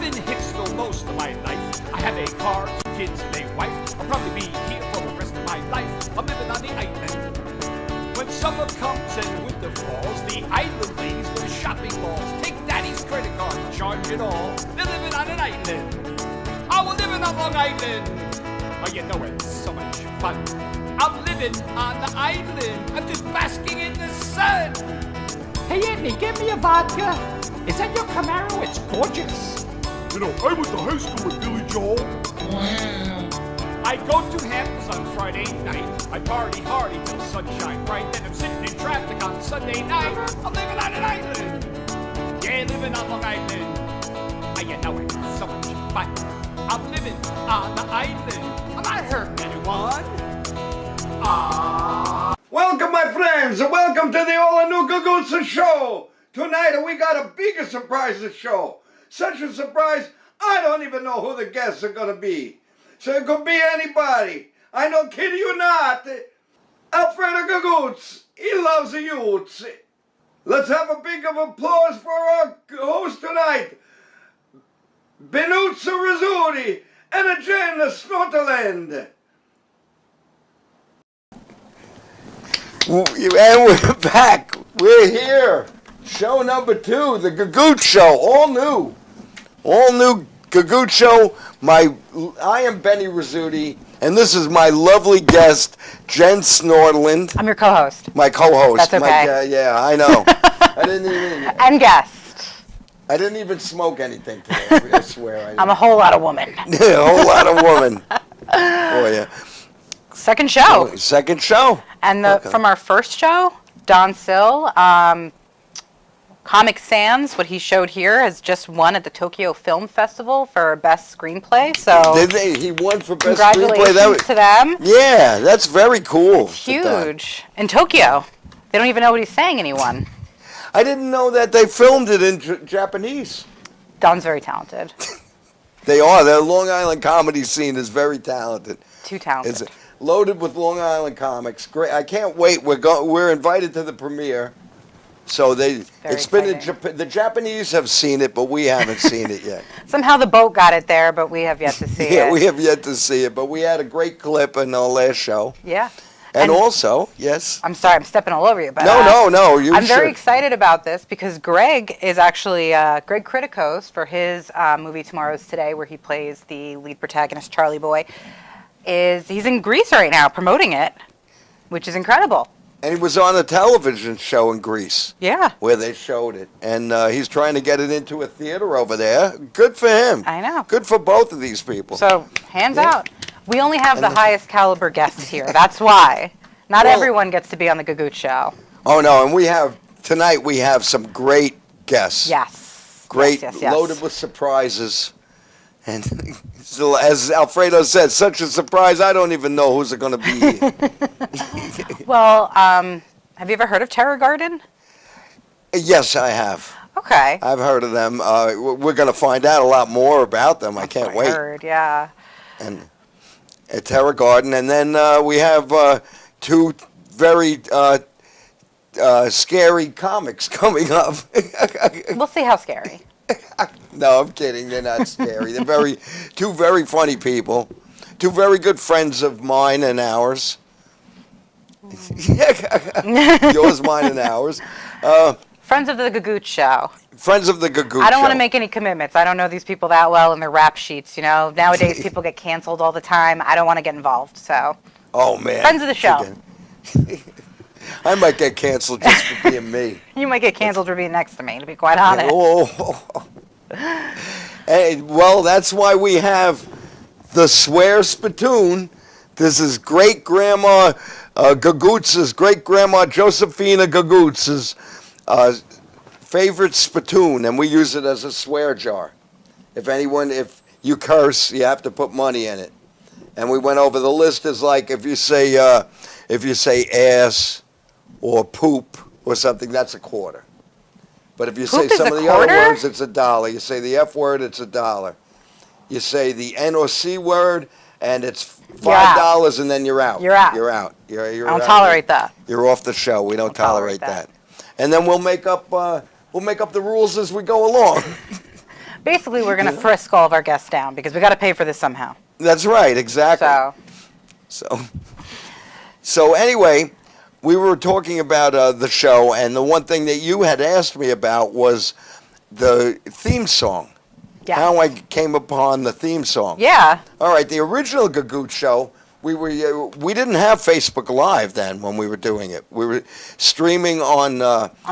in Hicksville most of my life. I have a car, 2 kids, and a wife. I'll probably be here for the rest of my life. I'm living on the island. When summer comes and winter falls, the island ladies go to shopping malls. Take daddy's credit card, charge it all. They're living on an island. Oh, we're living on Long Island. Oh, you know it's so much fun. I'm living on the island. I'm just basking in the sun. Hey, Anthony, give me a vodka. Is that your Camaro? It's gorgeous. You know, I went to high school with Billy Joel. Wow. I go to Hamptons on Friday night. I party hard till sunshine bright. Then I'm sitting in traffic on Sunday night. I'm living on an island. Yeah, living on Long Island. Oh, you know it's so much fun. I'm living on the island. I'm not hurting anyone. Welcome, my friends, and welcome to the all-new Gagootz show. Tonight, we got a bigger surprise to show. Such a surprise, I don't even know who the guests are going to be. So it could be anybody. I don't kid you not. Alfredo Gagootz, he loves the youths. Let's have a big of applause for our host tonight, Benuzzo Rizzuti and Jenna Snotterland. And we're back. We're here. Show number 2, the Gagootz Show. All new Gagootz Show. I am Benny Rizzuti, and this is my lovely guest, Jen Snotterland. I'm your co-host. My co-host. That's okay. Yeah, I know. I didn't even. And guest. I didn't even smoke anything today. I swear. I'm a whole lot of woman. A whole lot of woman. Oh yeah. Second show. Second show. And from our first show, Don Sill, Comic Sans, what he showed here, has just won at the Tokyo Film Festival for Best Screenplay. So He won for Best congratulations Screenplay. To them. Yeah, that's very cool. It's huge. In Tokyo. They don't even know what he's saying, anyone. I didn't know that they filmed it in Japanese. Don's very talented. They are. The Long Island comedy scene is very talented. Too talented. It's loaded with Long Island comics. Great. I can't wait. We're invited to the premiere. So it's been in Japan. The Japanese have seen it, but we haven't seen it yet. Somehow the boat got it there, but we have yet to see it. Yeah, we have yet to see it, but we had a great clip in our last show. Yeah. And also, yes. I'm sorry, I'm stepping all over you, but no. I'm very excited about this because Greg is actually Greg Criticos for his movie Tomorrow's Today, where he plays the lead protagonist Charlie Boy. He's in Greece right now promoting it, which is incredible. And he was on a television show in Greece. Yeah. Where they showed it. And he's trying to get it into a theater over there. Good for him. I know. Good for both of these people. So, hands out. We only have the highest caliber guests here. That's why. Not everyone gets to be on the Gagootz Show. Oh, no. And tonight we have some great guests. Yes. Great, yes. loaded with surprises. And so, as Alfredo said, such a surprise, I don't even know who's going to be. Well, have you ever heard of Terror Garden? Yes, I have. Okay. I've heard of them. We're going to find out a lot more about them. I can't wait. I heard, yeah. And at Terror Garden. And then we have 2 very scary comics coming up. We'll see how scary. No, I'm kidding. They're not scary. They're 2 very funny people. 2 very good friends of mine and ours. Yours, mine, and ours. Friends of the Gagootz Show. Friends of the Gagootz Show. I don't want to make any commitments. I don't know these people that well in their rap sheets, you know. Nowadays, people get canceled all the time. I don't want to get involved, so. Oh, man. Friends of the show. I might get canceled just for being me. You might get canceled for being next to me, to be quite honest. Hey, well, that's why we have the Swear Spittoon. This is great-grandma Gagootz's, great-grandma Josephina Gagootz's favorite spittoon, and we use it as a swear jar. If you curse, you have to put money in it. And we went over the list is like if you say ass or poop or something, that's a quarter. But if you say some of the other words, it's $1. You say the F word, it's $1. You say the N or C word, and it's $5, and then you're out. You're out. You're out. I don't tolerate that. You're off the show. We don't tolerate that. And then we'll make up the rules as we go along. Basically, we're going to frisk all of our guests down because we got to pay for this somehow. That's right, exactly. So anyway, we were talking about the show, and the one thing that you had asked me about was the theme song. Yeah. How I came upon the theme song. Yeah. All right, the original Gagootz show, we didn't have Facebook Live then when we were doing it. We were streaming on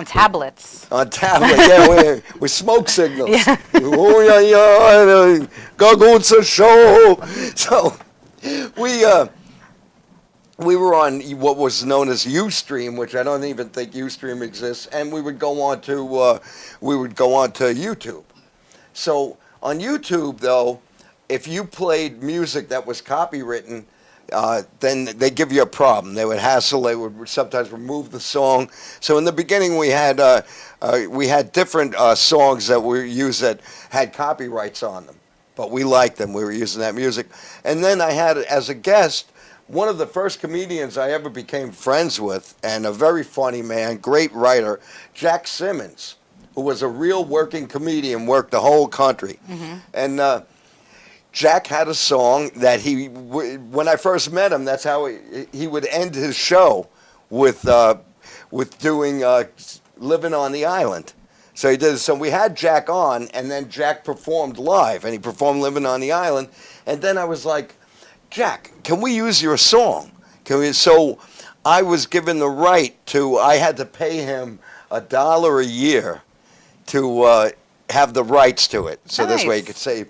tablets. On tablets, yeah, with smoke signals. Yeah. Oh yeah, Gagootz show. So we were on what was known as Ustream, which I don't even think Ustream exists, and we would go on to YouTube. So on YouTube, though, if you played music that was copywritten, then they give you a problem. They would hassle. They would sometimes remove the song. So in the beginning, we had different songs that we used that had copyrights on them, but we liked them. We were using that music, and then I had as a guest one of the first comedians I ever became friends with, and a very funny man, great writer, Jack Simmons, who was a real working comedian, worked the whole country. Mm-hmm. And Jack had a song that when I first met him, that's how he would end his show with doing Living on the Island. So he did. So we had Jack on, and then Jack performed live, and he performed Living on the Island. And then I was like, Jack, can we use your song? So I was given the right to, I had to pay him $1 a year to have the rights to it. So This way he could say,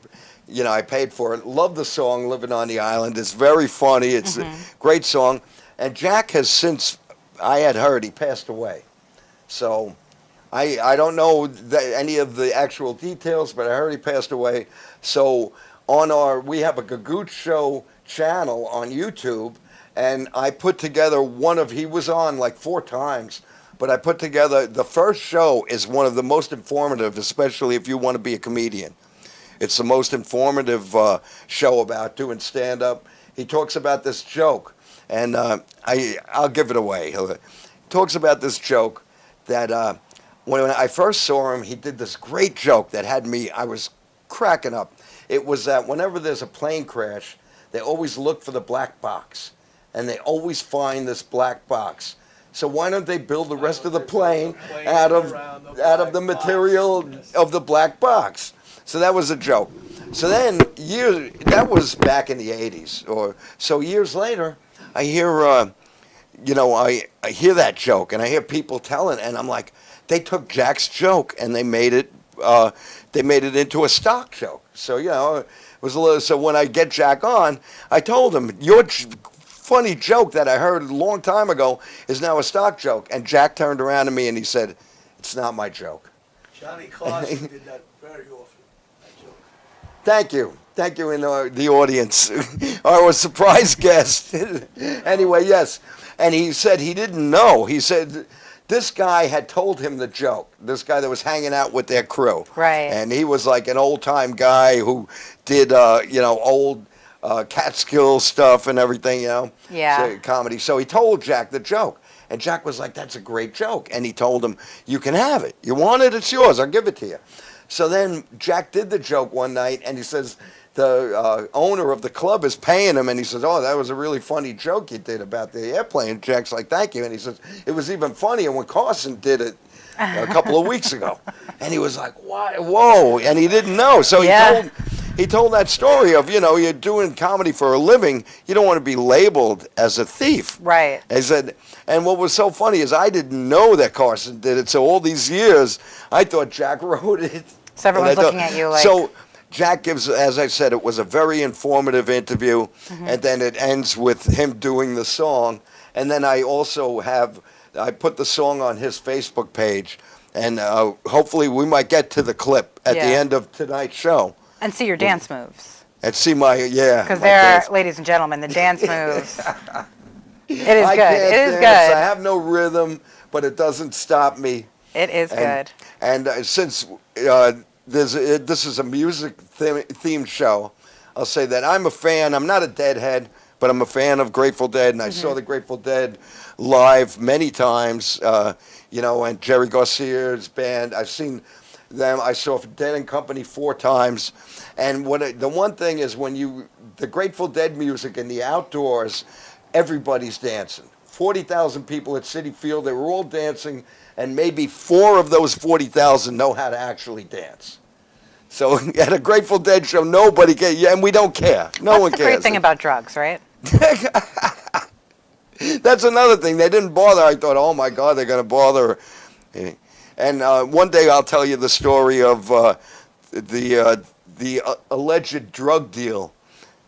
I paid for it. Love the song, Living on the Island. It's very funny. It's a great song. And Jack has since, I had heard, he passed away. So I don't know any of the actual details, but I heard he passed away. So we have a Gagootz show channel on YouTube, and I put together he was on like 4 times, but I put together, the first show is one of the most informative, especially if you want to be a comedian. It's the most informative show about doing stand-up. He talks about this joke, and I'll give it away. He talks about this joke that when I first saw him, he did this great joke that I was cracking up. It was that whenever there's a plane crash, they always look for the black box, and they always find this black box. So why don't they build the rest of the plane out of the material of the black box? So that was a joke. So then that was back in the 80s, or so. Years later, I hear I hear that joke, and I hear people telling, and I'm like, they took Jack's joke and they made it into a stock joke. So it was a little. So when I get Jack on, I told him, your funny joke that I heard a long time ago is now a stock joke. And Jack turned around to me and he said, "It's not my joke." Johnny Carson did that very often, that joke. Thank you in the audience. Our surprise guest. Anyway, yes. And he said he didn't know. He said this guy had told him the joke, this guy that was hanging out with their crew. Right. And he was like an old-time guy who did, old Catskill stuff and everything, Yeah. So, comedy. So he told Jack the joke. And Jack was like, that's a great joke. And he told him, you can have it. You want it? It's yours. I'll give it to you. So then Jack did the joke one night, and he says, the owner of the club is paying him, and he says, "Oh, that was a really funny joke you did about the airplane." Jack's like, "Thank you," and he says, "It was even funnier when Carson did it a couple of weeks ago," and he was like, "What? Whoa!" And he didn't know, so he told that story of you're doing comedy for a living, you don't want to be labeled as a thief, right? He said, and what was so funny is I didn't know that Carson did it, so all these years I thought Jack wrote it. So everyone's looking at you like so. Jack gives, as I said, it was a very informative interview, and then it ends with him doing the song. And then I also I put the song on his Facebook page, and hopefully we might get to the clip at the end of tonight's show. And see your dance moves. And see because there are, ladies and gentlemen, the dance moves. It is good. It is good. I have no rhythm, but it doesn't stop me. It is good. And since this is a music themed show, I'll say that I'm a fan. I'm not a Deadhead, but I'm a fan of Grateful Dead, and I saw the Grateful Dead live many times. And Jerry Garcia's band. I've seen them. I saw Dead and Company 4 times. And the one thing is the Grateful Dead music in the outdoors, everybody's dancing. 40,000 people at Citi Field, they were all dancing, and maybe 4 of those 40,000 know how to actually dance. So at a Grateful Dead show, nobody can, and we don't care. No one That's the cares. great thing about drugs, right? That's another thing. They didn't bother. I thought, oh my God, they're going to bother. And one day I'll tell you the story of the alleged drug deal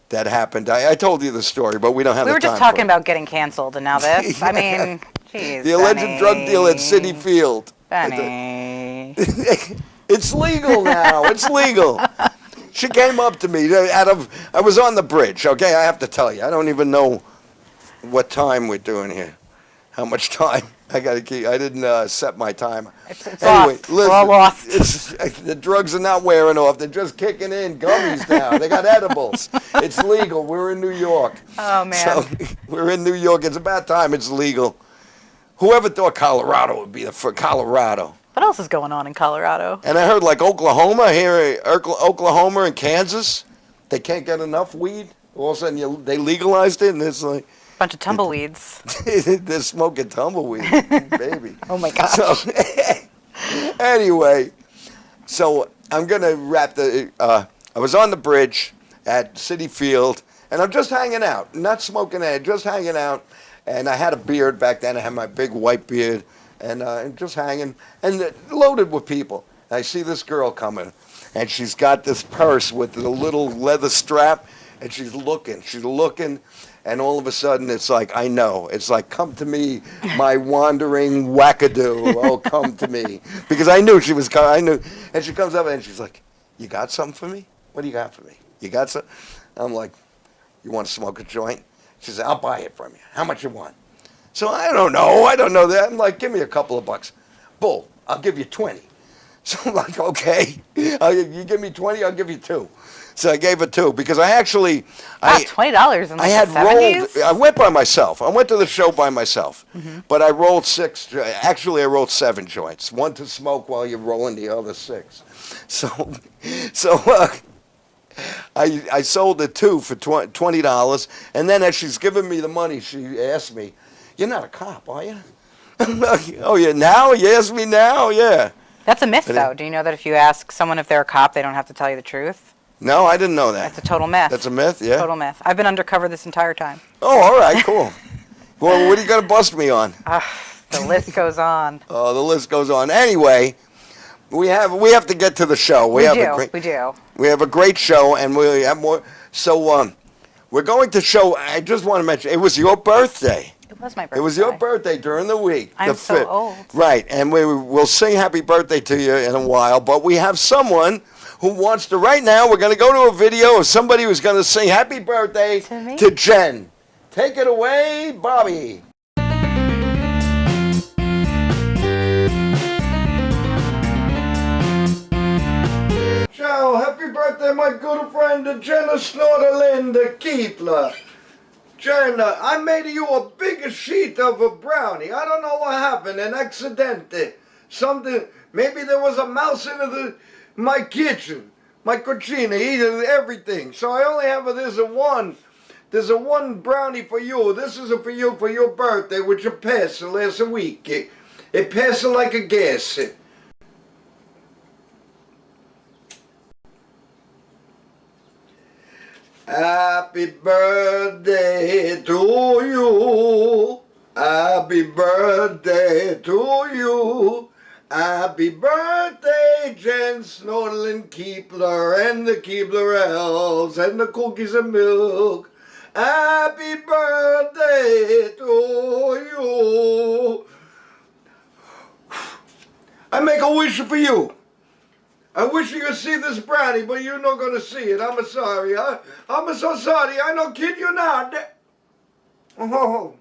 that happened. I told you the story, but we don't have the time. We were just talking about getting canceled, and now this. I mean, geez, the alleged Benny. drug deal at Citi Field. Benny. It's legal now. It's legal. She came up to me I was on the bridge, okay? I have to tell you. I don't even know what time we're doing here. How much time? I didn't set my time. It's Anyway, lost. We're all lost. The drugs are not wearing off. They're just kicking in. Gummies now. They got edibles. It's legal. We're in New York. Oh, man. So we're in New York. It's about time it's legal. Whoever thought Colorado would be for Colorado? What else is going on in Colorado? And I heard like Oklahoma and Kansas, they can't get enough weed. All of a sudden they legalized it, and it's like Bunch of tumbleweeds. they're smoking tumbleweed, baby. Oh my gosh. So anyway, so I'm gonna wrap I was on the bridge at Citi Field, and I'm just hanging out, not smoking it, just hanging out. And I had a beard back then. I had my big white beard, and just hanging, and loaded with people. And I see this girl coming, and she's got this purse with the little leather strap, and she's looking, and all of a sudden it's like, I know. It's like, come to me, my wandering wackadoo. Oh, come to me. Because I knew she was coming. I knew. And she comes up, and she's like, you got something for me? What do you got for me? You got something? I'm like, you want to smoke a joint? She said, I'll buy it from you. How much you want? So I don't know that. I'm like, give me a couple of bucks. Bull, I'll give you 20. So I'm like, okay. You give me 20, I'll give you 2. So I gave her 2 because I actually... Wow, $20 in I had the 70s? I went by myself. I went to the show by myself. Mm-hmm. But I rolled 6. Actually, I rolled 7 joints. 1 to smoke while you're rolling the other 6. So I sold it 2 for $20, and then as she's giving me the money, she asked me, "You're not a cop, are you?" I'm like, "Oh, yeah, now? You ask me now? Yeah." That's a myth, though. Do you know that if you ask someone if they're a cop, they don't have to tell you the truth? No, I didn't know that. That's a total myth. That's a myth, yeah? Total myth. I've been undercover this entire time. Oh, all right, cool. Well, what are you going to bust me on? The list goes on. Oh, the list goes on. Anyway, we have to get to the show. We do. We have a great show, and we have more. So we're going to show. I just want to mention, it was your birthday. It was my birthday. It was your birthday during the week. I'm so old. Right, and we'll sing happy birthday to you in a while, but we have someone who wants to, right now, we're going to go to a video of somebody who's going to sing happy birthday to Jen. Take it away, Bobby. Ciao, happy birthday, my good friend, Jenna Snorterlin, the Keepler. Jenna, I made you a big sheet of a brownie. I don't know what happened, an accidente. Something, maybe there was a mouse in my kitchen, my cucina, eating everything. So I only have there's a one brownie for you. This is for you for your birthday, which you passed last week. It passed like a gas. Happy birthday to you. Happy birthday to you. Happy birthday, Jen Snortlin Keepler and the Keebler elves and the cookies and milk. Happy birthday to you. I make a wish for you. I wish you could see this brownie, but you're not going to see it. I'm sorry. I'm so sorry. I don't kid you not. Oh,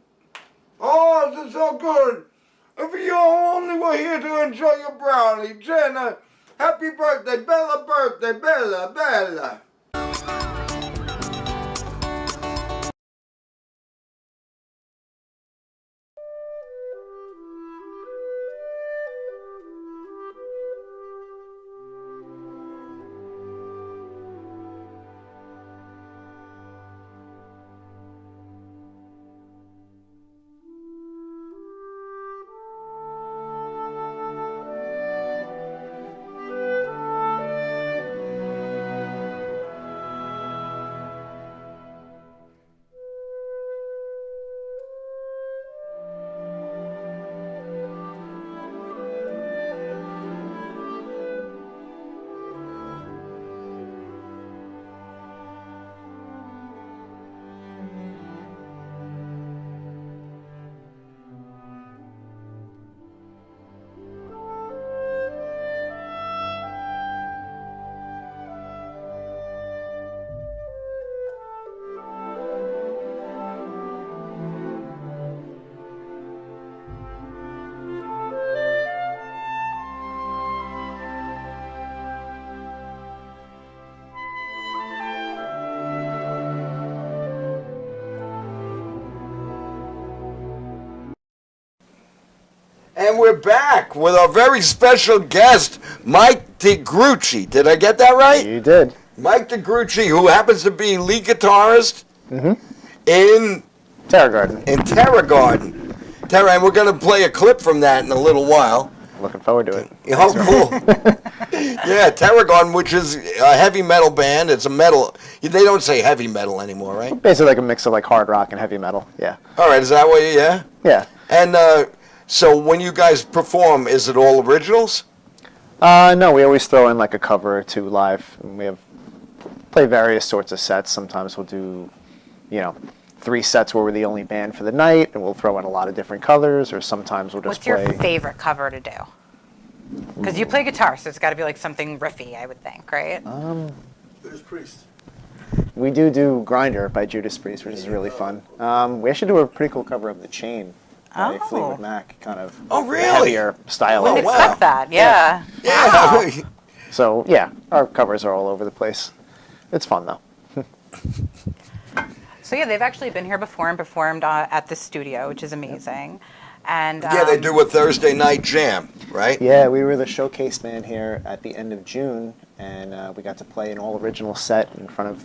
this is so good. If you only were here to enjoy your brownie, Jenna, happy birthday, Bella birthday, Bella. And we're back with our very special guest, Mike DeGrucci. Did I get that right? You did. Mike DeGrucci, who happens to be lead guitarist in Terror Garden. Terror Garden. And we're going to play a clip from that in a little while. Looking forward to it. Oh, cool. Yeah, Terror Garden, which is a heavy metal band. It's a metal. They don't say heavy metal anymore, right? Basically like a mix of like hard rock and heavy metal. Yeah. All right, is that what you, yeah? Yeah. And so when you guys perform, is it all originals? No, we always throw in like a cover or two live. And we play various sorts of sets. Sometimes we'll do, 3 sets where we're the only band for the night, and we'll throw in a lot of different colors, or sometimes we'll just What's play. your favorite cover to do? Because you play guitar, so it's got to be like something riffy, I would think, right? There's Priest. We do Grinder by Judas Priest, which is really fun. We actually do a pretty cool cover of The Chain by Oh. Fleetwood Mac, kind of Oh, really? heavier style. Wouldn't wow. expect that, yeah. Yeah. So yeah, our covers are all over the place. It's fun though. So yeah, they've actually been here before and performed at the studio, which is amazing. And Yeah, they do a Thursday night jam, right? Yeah, we were the showcase band here at the end of June, and we got to play an all original set in front of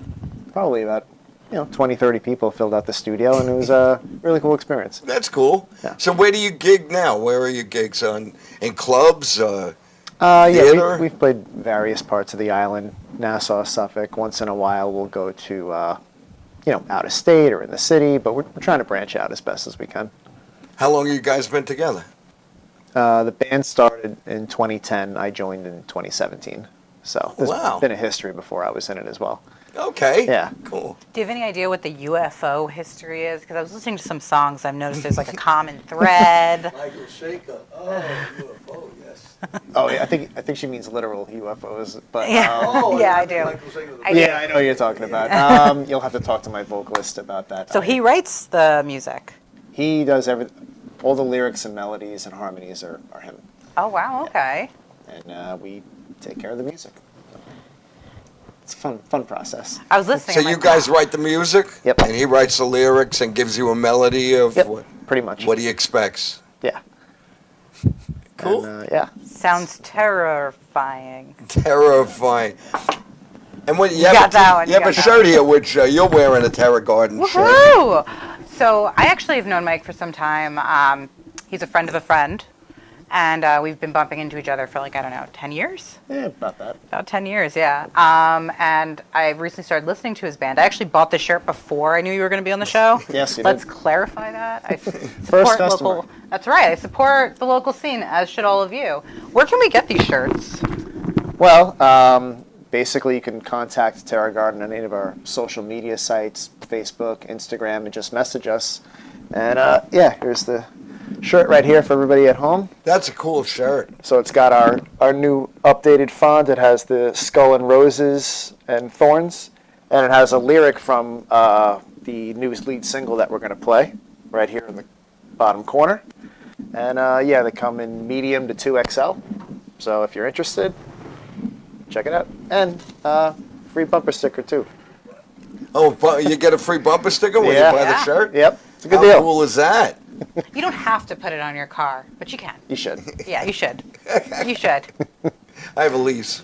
probably about 20, 30 people filled out the studio, and it was a really cool experience. That's cool. Yeah. So where do you gig now? Where are your gigs? In clubs? Yeah, Theater? we've played various parts of the island, Nassau, Suffolk. Once in a while we'll go to, out of state or in the city, but we're trying to branch out as best as we can. How long have you guys been together? The band started in 2010. I joined in 2017. So there's Wow. been a history before I was in it as well. Okay. Yeah. Cool. do you have any idea what the UFO history is? Because I was listening to some songs, I've noticed there's like a common thread. Michael Shaker. Oh, UFO, yes. Oh, yeah, I think she means literal UFOs, but Yeah. Oh, Yeah, I think do. Michael Shaker was I do. yeah, I know what you're talking about. You'll have to talk to my vocalist about that. So he writes the music. He does all the lyrics and melodies and harmonies are him, Oh wow, okay. and we take care of the music. It's a fun process. I was listening. So I'm you like, guys wow. write the music? Yep. And he writes the lyrics and gives you a melody of Yep, pretty much. what he expects. Yeah. Cool. And, yeah. Sounds terrifying. Terrifying. And when you got have, that one, you you have a got that shirt here, which you're wearing a Terror Garden shirt. Woohoo! So I actually have known Mike for some time. He's a friend of a friend, and we've been bumping into each other for 10 years? Yeah, about that. About 10 years, yeah. And I recently started listening to his band. I actually bought the shirt before I knew you were going to be on the show. Yes, you Let's did. clarify that. I support customer. local. That's right. I support the local scene, as should all of you. Where can we get these shirts? Well, basically you can contact Terror Garden on any of our social media sites, Facebook, Instagram, and just message us. And here's the shirt right here for everybody at home. That's a cool shirt. So it's got our new updated font. It has the skull and roses and thorns, and it has a lyric from the new lead single that we're going to play right here in the bottom corner. And they come in medium to 2XL. So if you're interested, check it out. And free bumper sticker too. Oh, but you get a free bumper sticker when Yeah. you buy the Yeah. shirt? Yep, it's a good How deal. cool is that? You don't have to put it on your car, but you can. You should. Yeah, you should. You should. I have a lease.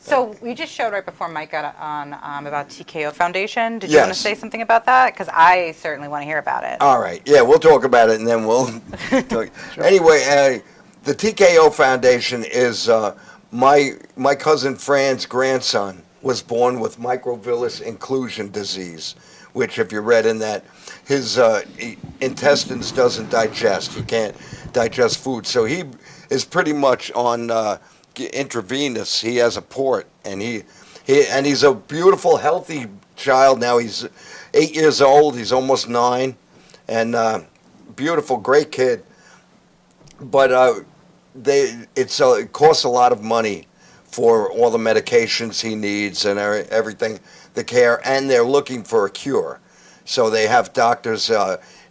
So we just showed right before Mike got on about TKO Foundation. Did you want to Yes. say something about that? Because I certainly want to hear about it. All right. Yeah, we'll talk about it and then we'll talk. Anyway, the TKO Foundation is my cousin Fran's grandson was born with microvillus inclusion disease, which if you read in that, his intestines doesn't digest. He can't digest food. So he is pretty much on intravenous. He has a port, and he's a beautiful, healthy child now. He's 8 years old. He's almost 9, and beautiful, great kid. But it costs a lot of money for all the medications he needs and everything, the care, and they're looking for a cure. So they have doctors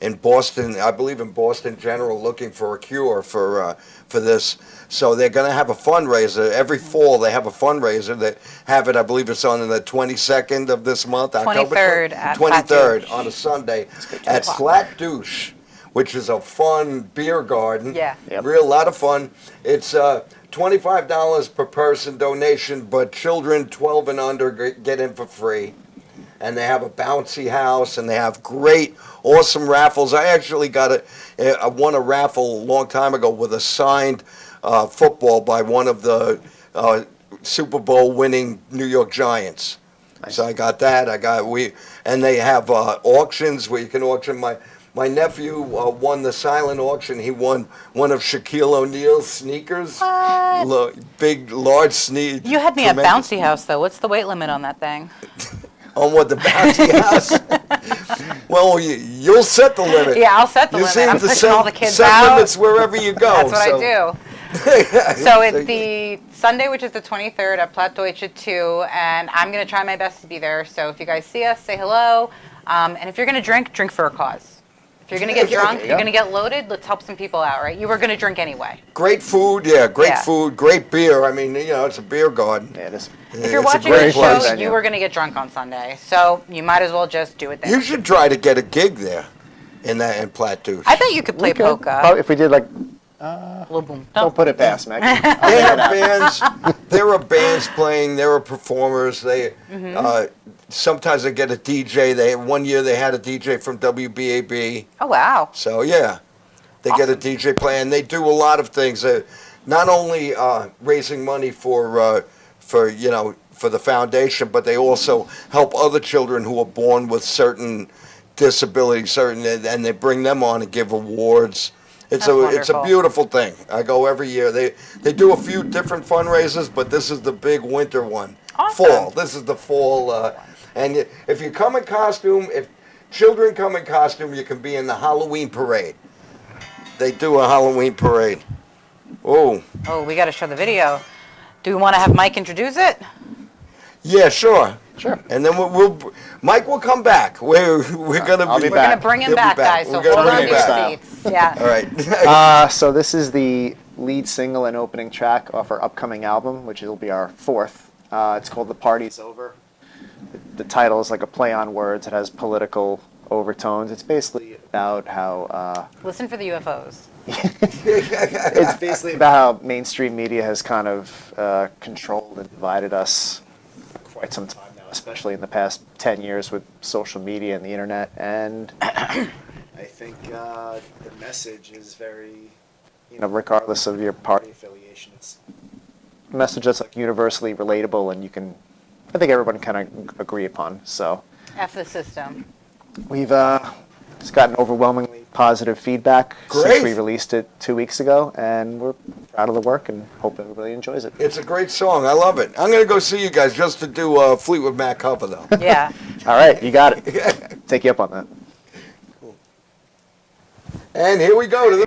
in Boston, I believe in Boston General, looking for a cure for this. So they're going to have a fundraiser. Every fall they have a fundraiser. They have it, I believe it's on the 22nd of this month. 23rd at 23rd Flat on a Sunday at o'clock. Flat Douche, which is a fun beer garden. Yeah. Yep. Real lot of fun. It's $25 per person donation, but children 12 and under get in for free. And they have a bouncy house, and they have great, awesome raffles. I actually I won a raffle a long time ago with a signed football by one of the Super Bowl winning New York Giants. Nice. So I got that. And they have auctions where you can auction. My nephew won the silent auction. He won one of Shaquille O'Neal's sneakers. Big, large sneakers. You had me at bouncy house though. What's the weight limit on that thing? On what, the bouncy house? Well, you'll set the limit. Yeah, I'll set the limit. I'm pushing all the kids set out. limits wherever you go. That's what I do. So it's the Sunday, which is the 23rd at Platt Deutsch at 2, and I'm going to try my best to be there. So if you guys see us, say hello. And if you're going to drink for a cause. If you're going to get drunk, you're going to get loaded, let's help some people out, right? You were going to drink anyway. Great food, food, great beer. I mean, it's a beer garden. Yeah, it is. If you're watching the show, you were going to get drunk on Sunday. So you might as well just do it there. You should try to get a gig there in Platt Deutsch. I bet you could play polka. Probably if we did like, Little boom. don't put it past Meg. They have bands. There are bands playing. There are performers. Sometimes they get a DJ. One year they had a DJ from WBAB. Oh, wow. So yeah, they get a DJ play, and they do a lot of things. Not only raising money for the foundation, but they also help other children who are born with certain disabilities, and they bring them on and give awards. It's a beautiful thing. I go every year. They do a few different fundraisers, but this is the big winter one. Awesome. Fall. This is the fall. And if you come in costume, if children come in costume, you can be in the Halloween parade. They do a Halloween parade. Oh, we got to show the video. Do we want to have Mike introduce it? yeah, sure. Sure. And then Mike will come back. We're gonna I'll be We're back. going to bring him He'll be back, back. guys. So We're gonna hold on bring to him your back. seats. Yeah. All right. So this is the lead single and opening track off our upcoming album, which will be our 4th. It's called The Party's Over. The title is like a play on words. It has political overtones. It's basically about how... Listen for the UFOs. it's basically about how mainstream media has kind of controlled and divided us for quite some time now, especially in the past 10 years with social media and the internet. And I think the message is very, regardless of your party affiliation, it's a message that's like universally relatable and I think everyone can agree upon. So F the system. we've it's gotten overwhelmingly positive feedback Great. since we released it 2 weeks ago, and we're proud of the work and hope everybody enjoys it. It's a great song. I love it. I'm gonna go see you guys just to do Fleetwood Mac cover though. Yeah. All right, you got it. Take you up on that. And here we go to the.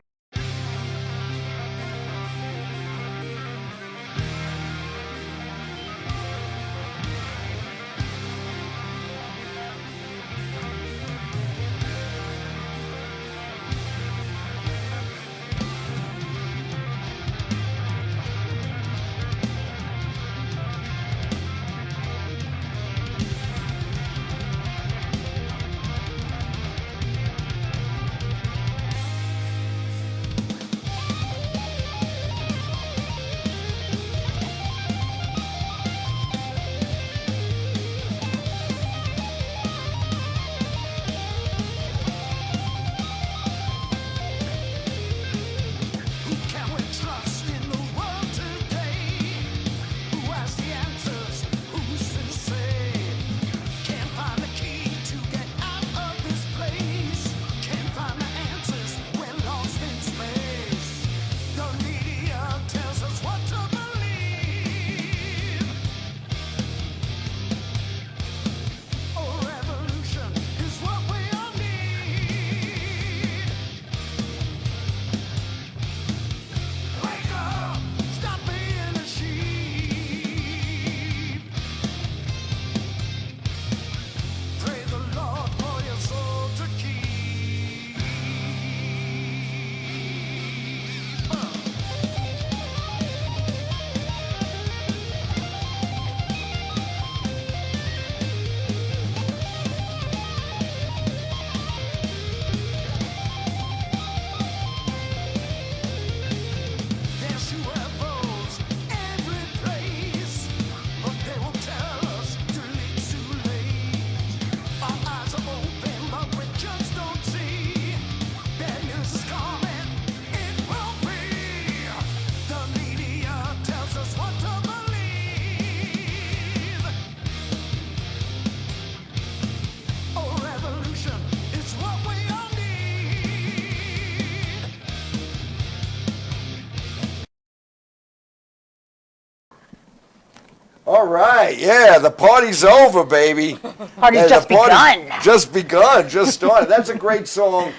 All right, yeah, the party's over, baby. Party's Yeah, just the party's begun. Just begun, just started. That's a great song.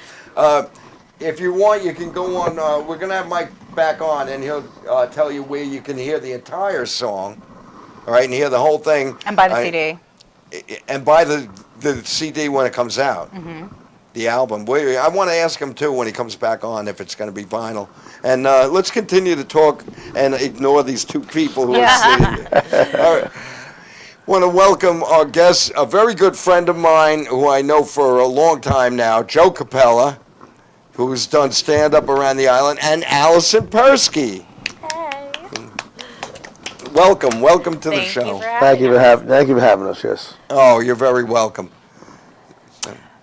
If you want, you can go on. We're gonna have Mike back on, and he'll tell you where you can hear the entire song. All right, and hear the whole thing. And buy the CD. And buy the CD when it comes out. Mm-hmm. The album. I want to ask him too when he comes back on if it's going to be vinyl. And let's continue to talk and ignore these two people who are sitting there. All right. Want to welcome our guest, a very good friend of mine who I know for a long time now, Joe Capella, who's done stand-up around the island, and Allison Persky. Hey. Welcome to the show. Thank you for having us. Yes. Oh, you're very welcome.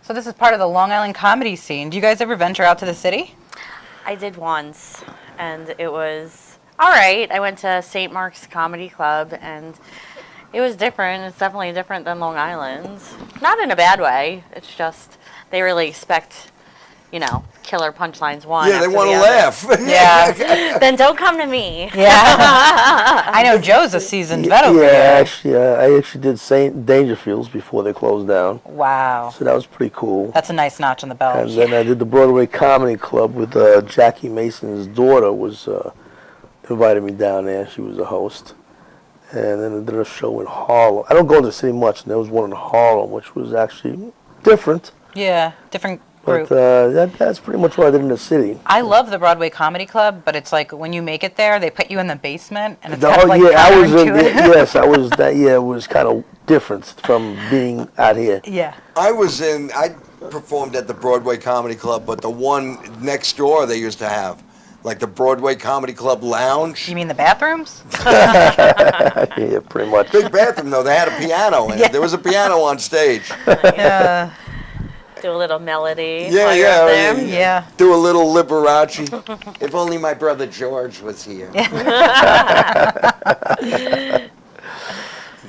So this is part of the Long Island comedy scene. Do you guys ever venture out to the city? I did once, and it was all right. I went to St. Mark's Comedy Club, and it was different. It's definitely different than Long Island. Not in a bad way. It's just they really expect, killer punchlines one. Yeah, they after want the to other. laugh. Yeah. Then don't come to me. Yeah. I know Joe's a seasoned vet over Yeah, here. actually, I actually did St. Dangerfields before they closed down, Wow. so that was pretty cool. That's a nice notch on the belt. And then I did the Broadway Comedy Club with Jackie Mason's daughter was invited me down there. She was a host. And then I did a show in Harlem. I don't go to the city much, and there was one in Harlem, which was actually different. Yeah, different group. But that's pretty much what I did in the city. I love the Broadway Comedy Club, but it's like when you make it there, they put you in the basement, and it's Oh, kind of like I was counterintuitive. yes, I was that. Yeah, it was kind of different from being out here. Yeah. I performed at the Broadway Comedy Club, but the one next door they used to have, like the Broadway Comedy Club Lounge. You mean the bathrooms? Yeah, pretty much. Big bathroom though, they had a piano in it. There was a piano on stage. Yeah. Do a little melody. Yeah, while you're yeah, up there. Yeah. Do a little Liberace. If only my brother George was here. Yeah,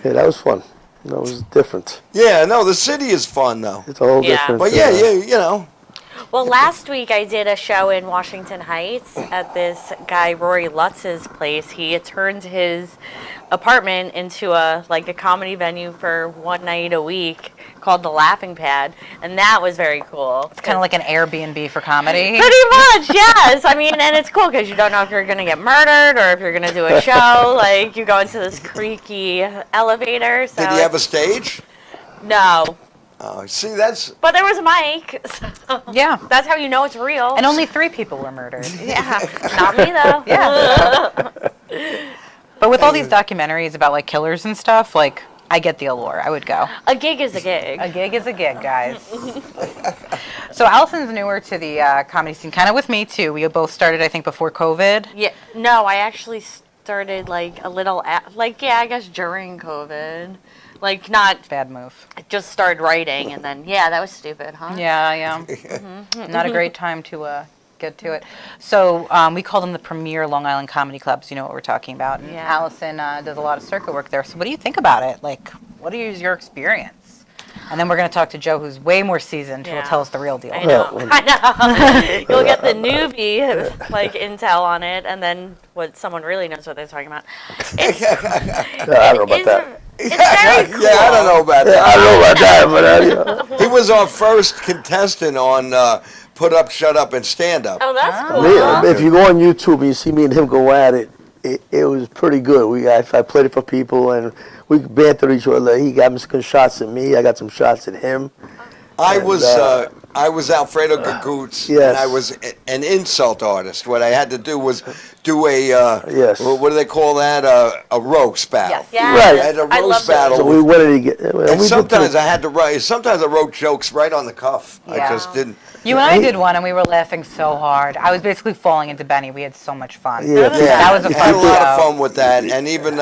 that was fun. That was different. Yeah, no, the city is fun though. It's a whole Yeah. different. But yeah, you know. Well, last week I did a show in Washington Heights at this guy Rory Lutz's place. He had turned his apartment into a comedy venue for one night a week called the Laughing Pad, and that was very cool. It's kind of like an Airbnb for comedy. Pretty much, yes. I mean, and it's cool because you don't know if you're going to get murdered or if you're going to do a show. Like, you go into this creaky elevator. So Did you have a stage? No. Oh, see, that's. But there was a mic. So Yeah. that's how you know it's real. And only 3 people were murdered. Yeah. Not me, though. Yeah. But with all these documentaries about like killers and stuff, like I get the allure. I would go. A gig is a gig. A gig is a gig, guys. So Allison's newer to the comedy scene, kind of with me too. We both started, I think, before COVID. Yeah. No, I actually started like a little, I guess during COVID. Like, not Bad move. just started writing and then, yeah, that was stupid, huh? Yeah. Not a great time to get to it. So we call them the premier Long Island comedy clubs. You know what we're talking about. And Yeah. Allison does a lot of circuit work there. So what do you think about it? Like, what is your experience? And then we're going to talk to Joe, who's way more seasoned, who will Yeah. tell us the real deal. I know. I know. You'll get the newbie, intel on it, and then someone really knows what they're talking about. It's, I don't know about that. It's very cool. Yeah, I don't know about I don't know about that, but He was our first contestant on Put Up, Shut Up, and Stand Up. Oh, that's cool. if you go on YouTube and you see me and him go at it, it was pretty good. I played it for people and we bantered each other. He got some shots at me. I got some shots at him. I was Alfredo Gagootz, Yes. and I was an insult artist. What I had to do was do a Yes. what do they call that? A roast battle. Yes. Yeah. Right. I had a I love roast those. battle. So we went to get. and sometimes I had to write. Sometimes I wrote jokes right on the cuff. I Yeah. just didn't. You and I did one, and we were laughing so hard. I was basically falling into Benny. We had so much fun. Yeah. That was a I had fun a lot of show. fun with that, and even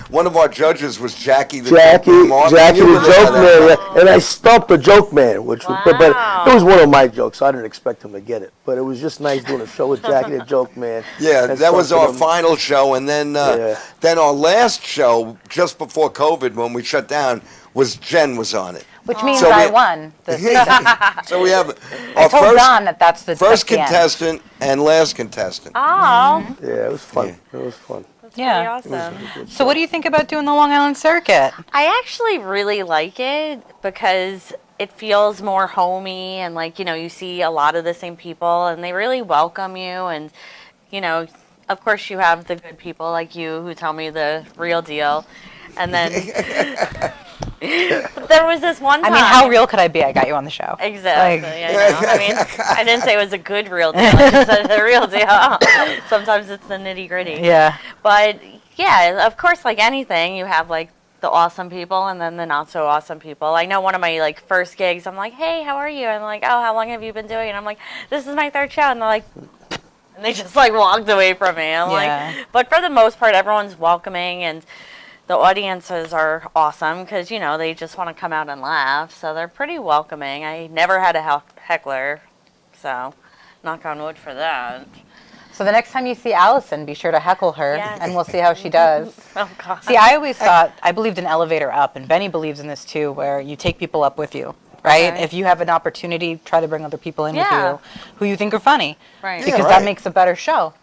one of our judges was Jackie the Jackie Joke Man. the You were there joke that man, night. yeah. And I stumped the joke man, which was, but Wow. it was one of my jokes, so I didn't expect him to get it. But it was just nice doing a show with Jackie the joke man. Yeah, and that was stumping our him. final show, and then Yeah. then our last show just before COVID when we shut down was Jen was on it. Which means So I we- won the season. So we have I our told Don that that's the first that's the end. contestant and last contestant. Oh, Yeah, it was fun. It was fun. It's Yeah. pretty awesome. So what do you think about doing the Long Island circuit? I actually really like it because it feels more homey and like, you see a lot of the same people and they really welcome you and, of course you have the good people like you who tell me the real deal. And then there was this one time. I mean, how real could I be? I got you on the show. Exactly. I know. I mean, I didn't say it was a good real deal. I just said the real deal. Sometimes it's the nitty gritty. Yeah. But yeah, of course, like anything, you have like the awesome people and then the not so awesome people. I know one of my like first gigs, I'm like, hey, how are you? And I'm like, oh, how long have you been doing? And I'm like, this is my third show. And they're like, and they just like walked away from me. I'm like, but for the most part, everyone's welcoming and the audiences are awesome because, they just want to come out and laugh. So they're pretty welcoming. I never had a heckler, so knock on wood for that. So the next time you see Allison, be sure to heckle her, Yes. and we'll see how she does. Oh, God. See, I always thought, I believed in elevator up, and Benny believes in this too, where you take people up with you, right? Okay. If you have an opportunity, try to bring other people in Yeah. with you who you think are funny. Right. Because Yeah, that right. makes a better show.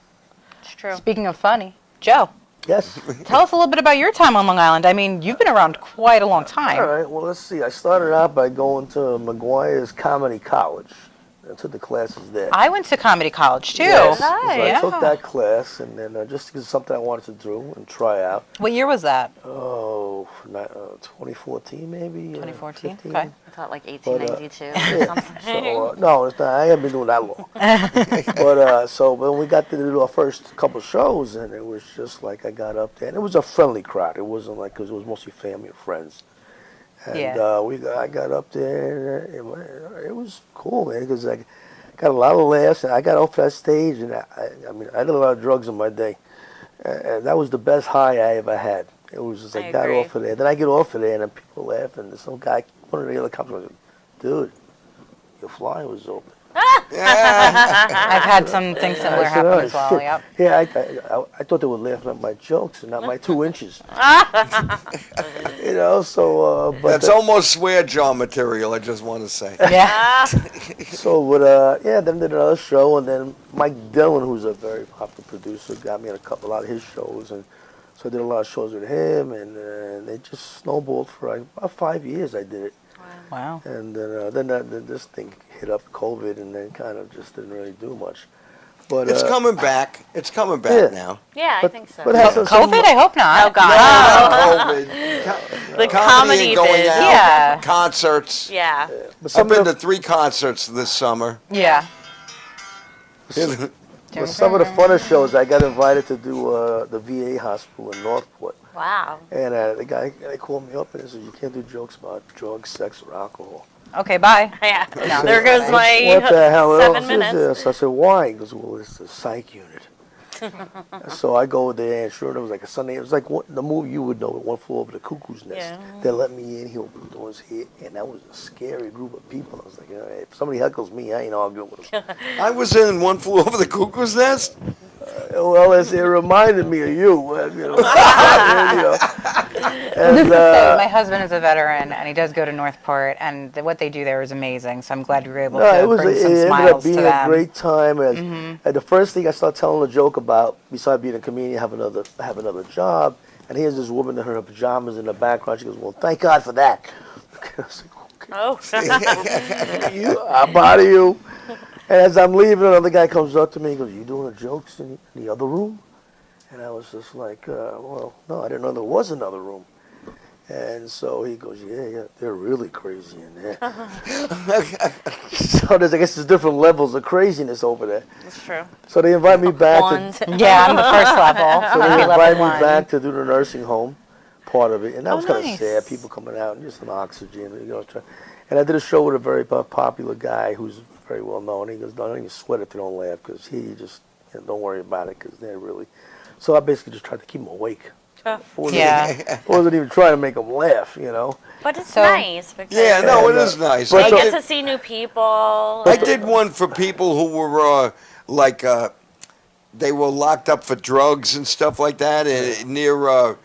It's true. Speaking of funny, Joe, Yes. tell us a little bit about your time on Long Island. I mean, you've been around quite a long time. All right, well, let's see. I started out by going to McGuire's Comedy College. I took the classes there. I went to comedy college too. Yes. So Nice. I took that class, and then just because it's something I wanted to do and try out. What year was that? Oh, 2014 maybe? 2014, 15. okay. I thought like 1892 or Yeah. something. So, no, it's not. I haven't been doing that long. But so when we got to do our first couple shows, and it was just like I got up there, and it was a friendly crowd. It wasn't like, because it was mostly family and friends. And Yeah. I got up there, and it was cool, man, because I got a lot of laughs, and I got off that stage, and I mean, I did a lot of drugs in my day, and that was the best high I ever had. It was just, I I got agree. off of there. Then I get off of there, and then people laugh, and some guy, one of the other cops was like, dude, your fly was open. I've had something similar I said, happen "Oh, as well. shit." Yep. Yeah, I thought they were laughing at my jokes and not my 2 inches. So but That's almost swear jar material, I just want to say. Yeah. then did another show, and then Mike Dillon, who's a very popular producer, got me on a lot of his shows, and so I did a lot of shows with him, and they just snowballed for like about 5 years. I did it, Wow. and then this thing hit up COVID, and then kind of just didn't really do much. But It's coming back. It's coming back yeah. now. Yeah, I think so. But has COVID? I hope not. Oh, God. COVID. The Comedy comedy and going biz. out, Yeah. concerts. Yeah. but I've some been of to the, 3 concerts this summer. Yeah. but some of the funnest shows, I got invited to do the VA hospital in Northport. Wow. And the guy called me up and he said, you can't do jokes about drugs, sex, or alcohol. Okay, bye. Yeah. No. There goes my What the hell 7 else is minutes. this? I said, why? He goes, well, it's the psych unit. So I go there, and sure, it was like a Sunday. It was like the movie you would know, One Flew Over the Cuckoo's Nest. Yeah. They let me in, he opened the doors here, and that was a scary group of people. I was like, if somebody heckles me, I ain't arguing with them. I was in One Flew Over the Cuckoo's Nest. Well, it reminded me of you. And, So my husband is a veteran, and he does go to Northport, and what they do there is amazing. So I'm glad we were able to bring some it ended up smiles being to a them. great time. And the first thing I started telling a joke about, besides being a comedian, have another job. And here's this woman in her pajamas in the background. She goes, "Well, thank God for that." I was like, "Okay, Oh. I'm out of you." And as I'm leaving, another guy comes up to me. He goes, "You doing the jokes in the other room?" And I was just like, "Well, no, I didn't know there was another room." And so he goes, yeah, they're really crazy in there. So I guess there's different levels of craziness over there. That's true. So they invite me back. One. Yeah, I'm the first level. So Maybe they level invite me 1. back to do the nursing home part of it, and that Oh, was kind of nice. sad. People coming out and just an oxygen, And I did a show with a very popular guy who's very well known. He goes, "Don't even sweat if they don't laugh, because he just don't worry about it, because they're really." So I basically just tried to keep them awake. Yeah. Wasn't even trying to make them laugh, But it's So- nice because Yeah, no, it is nice. but you so- get to see new people. I did one for people who were they were locked up for drugs and stuff like that near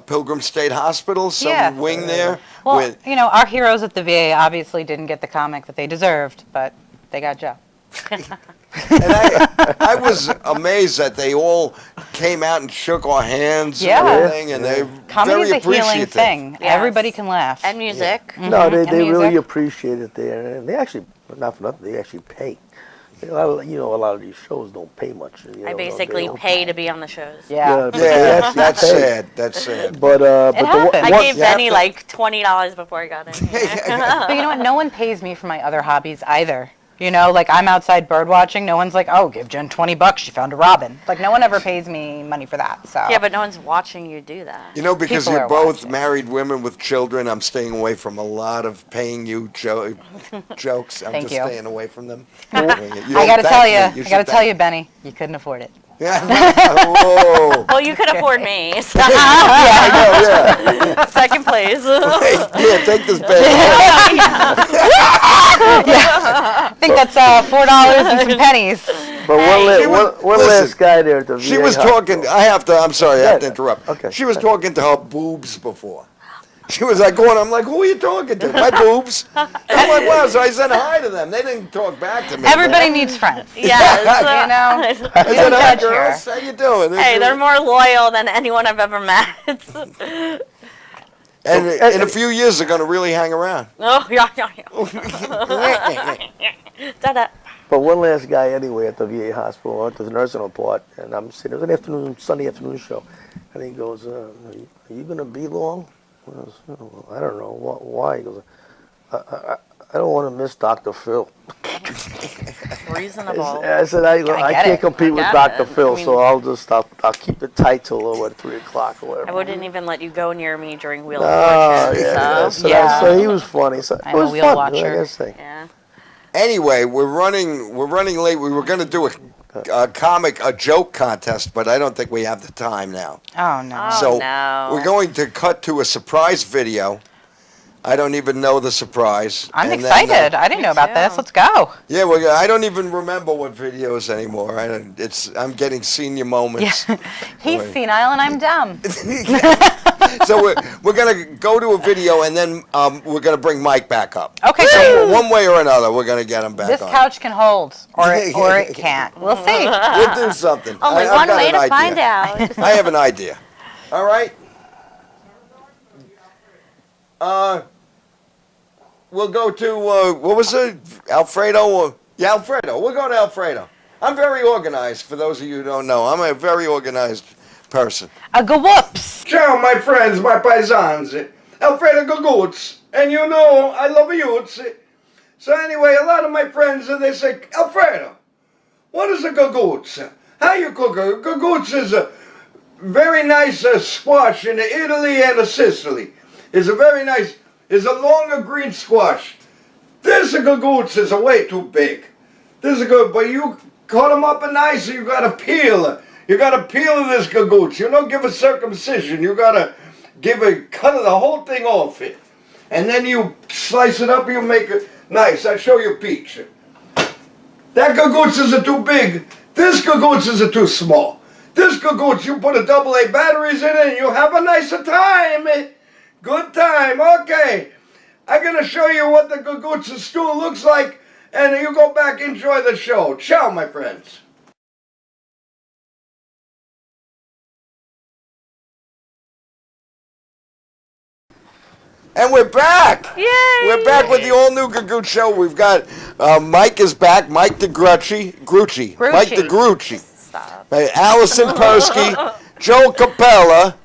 Pilgrim State Hospital, some Yeah. wing there. Well, with, our heroes at the VA obviously didn't get the comic that they deserved, but they got Joe. And I was amazed that they all came out and shook our hands Yeah. and everything, and they're Comedy's very a healing appreciative. thing. Yes. Everybody can laugh. And music. No, they And really music. appreciate it there, and they actually, not for nothing, they actually pay. A lot of these shows don't pay much. I basically pay to be on the shows. Yeah. but they Yeah, actually that's pay. sad. That's sad. But happens. I one- gave you have Benny to- like $20 before I got in here. But you know what? No one pays me for my other hobbies either. You know, like I'm outside bird watching. No one's like, oh, give Jen $20. She found a robin. Like no one ever pays me money for that. So Yeah, but no one's watching you do that. You know, because People you're are both watching. married women with children, I'm staying away from a lot of paying you jokes. I'm Thank just you. staying away from them. I gotta tell you, you. Benny, you couldn't afford it. Yeah. Whoa. Well, you could afford me. So I know, yeah. second place. Yeah, take this bag. I think that's $4 and some pennies. But She was- one listen, last guy there at the She VA was hospital. talking, I'm sorry, I have to interrupt. Okay. She was talking to her boobs before. She was like going, I'm like, who are you talking to? My boobs? I'm like, wow, so I said hi to them. They didn't talk back to me. Everybody needs friends. Yes. You know? I We said, don't hi, judge here. girls. How you doing? Hey, they're more loyal than anyone I've ever met. And in a few years, they're going to really hang around. Oh, yeah. Da-da. But one last guy anyway at the VA hospital, I went to the nursing home part, and I'm sitting, it was an Sunday afternoon show, and he goes, are you going to be long? I goes, "Oh, I don't know, why? He goes, I don't want to miss Dr. Phil. Reasonable. I said, I get can't it. compete I with get Dr. it. Phil, I mean- so I'll keep it tight till 3 o'clock or whatever. I wouldn't even let you go near me during Wheel Oh, of Fortune. yeah, So, Yeah. so he was funny. So I'm it a was wheel fun, watcher. I gotta say. yeah. Anyway, we're running late. We were going to do a joke contest, but I don't think we have the time now. Oh no. Oh, So no. we're going to cut to a surprise video. I don't even know the surprise. I'm And then, excited. I didn't know about too. this. Let's go. yeah, I don't even remember what videos anymore. I'm getting senior moments. He's Right. senile and I'm dumb. So we're gonna go to a video, and then we're gonna bring Mike back up. Okay, So great. one way or another, we're gonna get him back This on. couch can hold, or it can't. We'll see. We'll do something. Only I've one got way an to idea. find out. I have an idea. All right. We'll go to what was it, Alfredo? Yeah, Alfredo. We'll go to Alfredo. I'm very organized. For those of you who don't know, I'm a very organized person. A Gagootz. Ciao, my friends, my paisans. Alfredo Gagootz. And you know, I love youths. So anyway, a lot of my friends, they say, Alfredo, what is a Gagootz? How you cook a Gagootz? Is a very nice squash in Italy and Sicily. It's a very nice, it's a longer green squash. This Gagootz is way too big. This is good, but you cut them up nice, you gotta peel. You gotta peel this Gagootz. You don't give a circumcision. You gotta cut the whole thing off it. And then you slice it up, you make it nice. I'll show you a picture. That Gagootz is too big. This Gagootz is too small. This Gagootz, you put a AA batteries in it and you have a nicer time. Good time, okay. I'm gonna show you what the Gagootz stew looks like, and you go back, enjoy the show. Ciao, my friends. And we're back. Yay! We're back with the all-new Gagootz show. We've got Mike is back. Mike the Grucci. Mike the Grucci. Stop. Allison Persky. Joe Capella.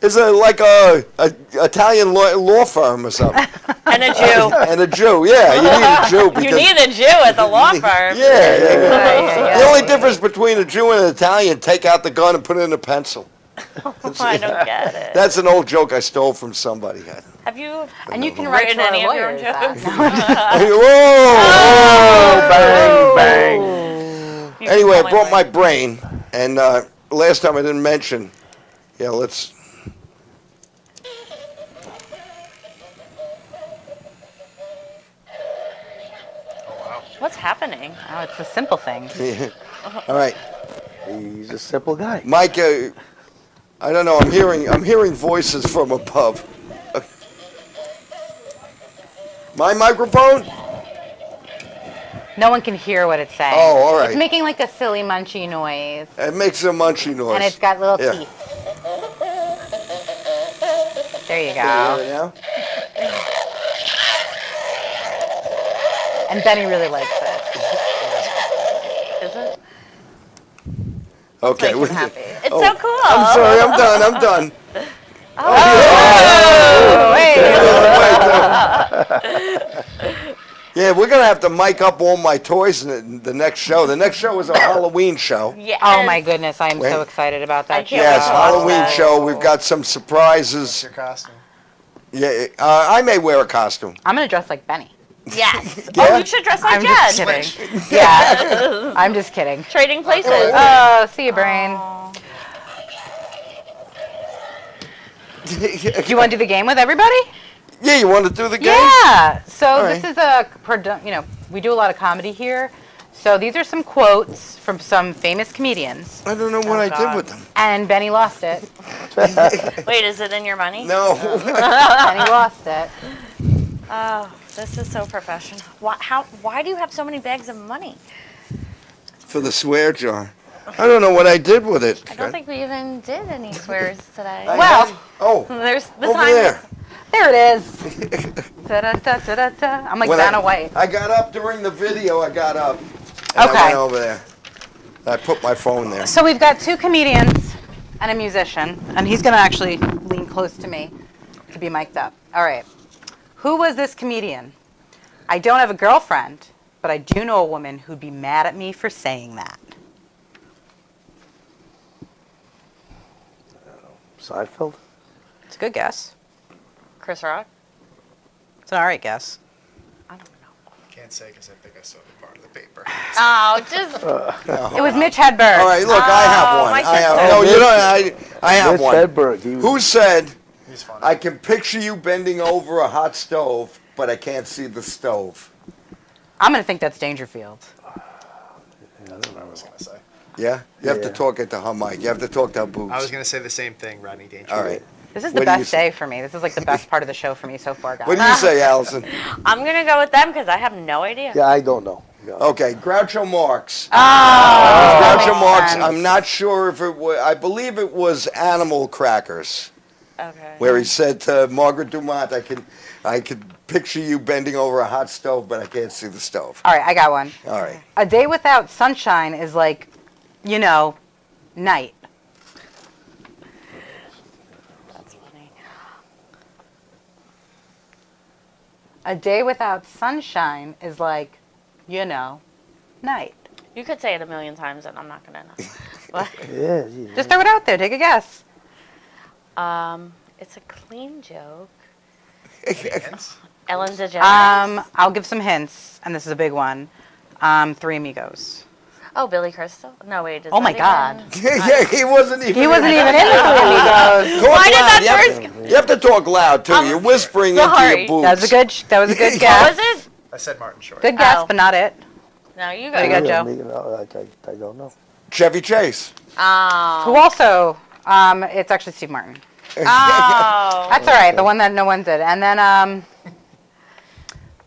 Is like a Italian law firm or something. And a Jew. And a Jew. Yeah, you need a Jew. Because, You need a Jew at the law firm. Yeah. The only difference between a Jew and an Italian, take out the gun and put in a pencil. I don't get it. That's an old joke I stole from somebody. Have you And you can write written to our any of your lawyers. jokes? Whoa! Bang, bang. You Anyway, I can brought tell my brain, and last time I didn't mention. Yeah, let's. What's happening? Oh, it's the simple things. All right, He's a simple guy. Mike. I don't know. I'm hearing voices from above. My microphone. No one can hear what it's saying. Oh, all right. It's making like a silly munchy noise. It makes a munchy noise. And it's got little Yeah. teeth. There you Can you go. hear it now? And Benny really likes it. Is it? Okay. Make him happy. It's Oh, so cool. I'm sorry. I'm done. Oh, wait. Yeah, we're gonna have to mic up all my toys in the next show. The next show is a Halloween show. Yes. Oh my goodness, I am Wait. so excited about that. I can't Yes, wait to watch Halloween that. show. We've got some surprises. Your costume. Yeah, I may wear a costume. I'm gonna dress like Benny. Yes. Yeah. Oh, you should dress like I'm Jen. just kidding. Yeah, I'm just kidding. Trading places. Oh, see you, brain. Do you want to do the game with everybody? Yeah, you want to do the game? Yeah. So All this right. is we do a lot of comedy here. So these are some quotes from some famous comedians, I don't know what I did God. with them. and Benny lost it. Wait, is it in your money? No. Benny lost it. Oh, this is so professional. Why do you have so many bags of money? For the swear jar. I don't know what I did with it. I don't think we even did any swears today. Well, Oh, There's the over time. there. there it is. Da-da-da-da-da. I'm like When Vanna White. I got up during the video. I got up. And I Okay. went over there. I put my phone there. So we've got two comedians and a musician, and he's going to actually lean close to me to be mic'd up. All right. Who was this comedian? I don't have a girlfriend, but I do know a woman who'd be mad at me for saying that. Seinfeld? It's a good guess. Chris Rock? It's an all right guess. I don't know. Can't say because I think I saw the part of the paper. Oh, just It was Mitch Hedberg. All right, look, I have one. my I have. sister. No, you don't. I have Mitch one. Hedberg. He was, Who said, He's funny. I can picture you bending over a hot stove, but I can't see the stove? I'm going to think that's Dangerfield. I was gonna say. Yeah? You have to Yeah. talk into her mic. You have to talk to her boobs. I was gonna say the same thing, Rodney Dangerfield. All right. This is the What do you best say? day for me. This is like the best part of the show for me so far, guys. What do you say, Allison? I'm gonna go with them because I have no idea. yeah, I don't know. Yeah. Okay, Groucho Marx. Oh, that Groucho makes Marx, sense. I'm not sure if it was, I believe it was Animal Crackers, Okay. where he said to Margaret Dumont, I could picture you bending over a hot stove, but I can't see the stove. All right, I got one. All right. A day without sunshine is like, night. That's funny. A day without sunshine is like, night. You could say it a million times and I'm not gonna know. What? Yeah, yeah. Just throw it out there. Take a guess. It's a clean joke. Hints? Ellen DeGeneres. I'll give some hints, and this is a big one. Three Amigos. Oh, Billy Crystal? No, wait. Oh my God. Yeah, he wasn't even. He wasn't even in the Three Amigos. Talk Why did loud. that You have to talk loud too. You're whispering into sorry. your boobs. That was a good What guess. was it? I said Martin Short. Good guess, Oh. but not it. No, you There go. you go, Joe. I don't know. Chevy Chase. Who Oh. also, it's actually Steve Martin. Oh. That's all right, the one that no one did. And then,